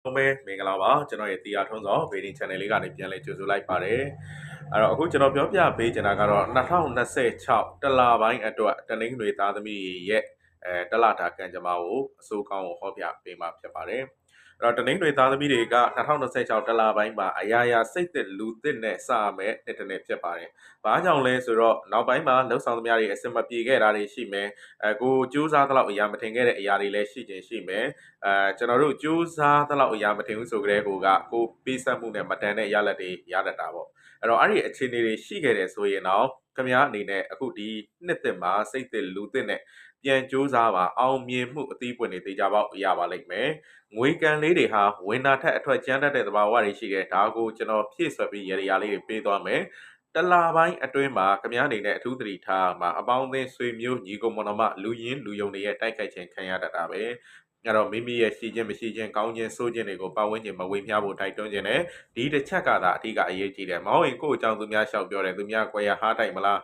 ဟုတ်ပဲမင်္ဂလာပါကျွန်တော်ရဲ့တရားထုံးဆောင်ဗီဒီ channel လေးကနေပြန်လည်ကြိုဆိုလိုက်ပါတယ်အဲ့တော့အခုကျွန်တော်ပြောပြပေးချင်တာကတော့2026တလပိုင်းအတွက်တနင်္ဂနွေသားသမီးရဲ့တလတာကံကြမ္မာကိုအစိုးကောင်းကိုဟောပြပေးမှာဖြစ်ပါတယ်အဲ့တော့တနင်္ဂနွေသားသမီးတွေက2026တလပိုင်းမှာအရာရာစိတ်သက်လူသစ်နဲ့စရမယ်နှစ်တစ်နှစ်ဖြစ်ပါတယ်။ဘာကြောင့်လဲဆိုတော့နောက်ပိုင်းမှာလှုပ်ဆောင်သမားတွေအစမပြေခဲ့တာတွေရှိမယ်။ကိုစူးစမ်းသလောက်အရာမထင်ခဲ့တဲ့အရာတွေလည်းရှိခြင်းရှိမယ်။ကျွန်တော်တို့စူးစမ်းသလောက်အရာမထင်ဘူးဆိုကြတဲ့ကိုပေးဆက်မှုနဲ့မတန်တဲ့ရလဒ်တွေရတတ်တာပေါ့။အဲ့တော့အဲ့ဒီအခြေအနေတွေရှိခဲ့တယ်ဆိုရင်တော့ခင်ဗျားအနေနဲ့အခုဒီနှစ်သစ်မှာစိတ်သစ်လူသစ်နဲ့ပြန်စူးစမ်းပါအောင်မြင်မှုအသီးပွင့်တွေတေချာပေါက်ရပါလိမ့်မယ်။ငွေကန်လေးတွေဟာဝင်တာထက်အထွက်ကျန်းတတ်တဲ့သဘာဝတွေရှိတယ်ဒါကိုကျွန်တော်ဖြည့်ဆွက်ပြီးရရလေးတွေပေးသွားမယ်တလာပိုင်းအတွင်းမှာခမည်းအနေနဲ့အထူးသတိထားမှာအပေါင်းအသင်းဆွေမျိုးညီကိုမောင်နှမလူရင်းလူယုံတွေရဲ့တိုက်ခိုက်ခြင်းခံရတတ်တာပဲအဲ့တော့မိမိရဲ့ရှိခြင်းမရှိခြင်းကောင်းခြင်းဆိုးခြင်းတွေကိုပတ်ဝန်းကျင်မဝေမျှဖို့တိုက်တွန်းခြင်းနဲ့ဒီတစ်ချက်ကသာအဓိကအရေးကြီးတယ်မောင်ရင်ကိုယ့်အကြောင်းသူများလျှောက်ပြောတယ်သူများကွယ်ရဟားတိုက်မလား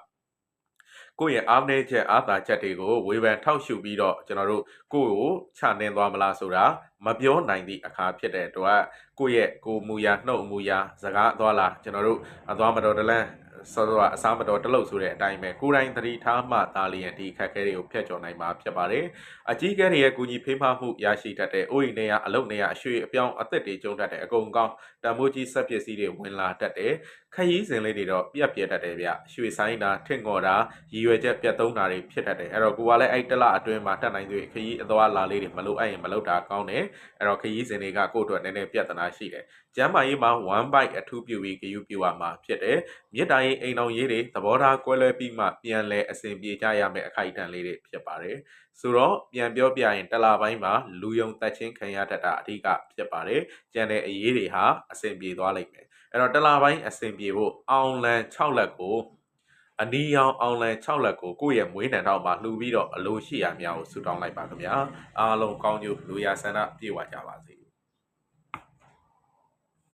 ကိုယ့်ရဲ့အားနည်းချက်အားသာချက်တွေကိုဝေဖန်ထောက်ရှုပြီးတော့ကျွန်တော်တို့ကိုယ့်ကိုချနှင်းသွားမလားဆိုတာမပြောနိုင်သည့်အခါဖြစ်တဲ့အတွက်ကိုယ့်ရဲ့ကိုယ်မူရာနှုတ်မူရာစကားသွားလာကျွန်တော်တို့အသွားမတော်တလန်းစောစောအစားမတော်တလုတ်ဆိုတဲ့အတိုင်းပဲကိုယ်တိုင်သတိထားမှသာလျင်ဒီခက်ခဲတွေကိုဖျက်ချော်နိုင်မှာဖြစ်ပါတယ်အကြီးကဲတွေရဲ့ကူညီဖေးမမှုရရှိတတ်တဲ့အိုးအိမ်တွေကအလုပ်တွေကအရွှေအပြောင်းအသက်တွေကျုံတတ်တဲ့အကုန်ကောင်းတံမိုးကြီးဆက်ပစ္စည်းတွေဝင်လာတတ်တယ်ခရီးစဉ်လေးတွေတော့ပြက်ပြက်တတ်တယ်ဗျရွှေဆိုင်တာထင့်ငေါ်တာရည်ရွယ်ချက်ပြတ်သုံးတာတွေဖြစ်တတ်တယ်အဲ့တော့ကိုကလည်းအဲ့တလအတွင်းမှာတတ်နိုင်သေးခရီးအသွားလာလေးတွေမလို့အဲ့ရင်မလို့တာကောင်းတယ်အဲ့တော့ခရီးစဉ်တွေကကိုယ့်အတွက်နည်းနည်းပြဿနာရှိတယ်ကျမ်းမာရေးမှာ one bite အထူးပြုပြီးဂရုပြုရမှာဖြစ်တယ်မြစ်တာရေးအိမ်တော်ရေးတွေသဘောထားကွဲလွဲပြီးမှပြန်လဲအစဉ်ပြေကြရမယ့်အခိုက်အတန့်လေးတွေဖြစ်ပါတယ်ဆိုတော့ပြန်ပြောပြရင်တလပိုင်းမှာလူယုံတက်ချင်းခံရတတ်တာအဓိကဖြစ်ပါတယ်ကျန်တဲ့အရေးတွေဟာအစဉ်ပြေသွားလိမ့်မယ်အဲ့တော့တလပိုင်းအစဉ်ပြေဖို့အောင်လန်6လက်ကိုအနီရောင်အောင်လန်6လက်ကိုကိုယ့်ရဲ့မွေးနံတောက်မှာလှူပြီးတော့အလိုရှိရာများကိုဆူတောင်းလိုက်ပါခင်ဗျာအားလုံးကောင်းကျိုးလူရဆန္ဒပြေဝကြပါစေ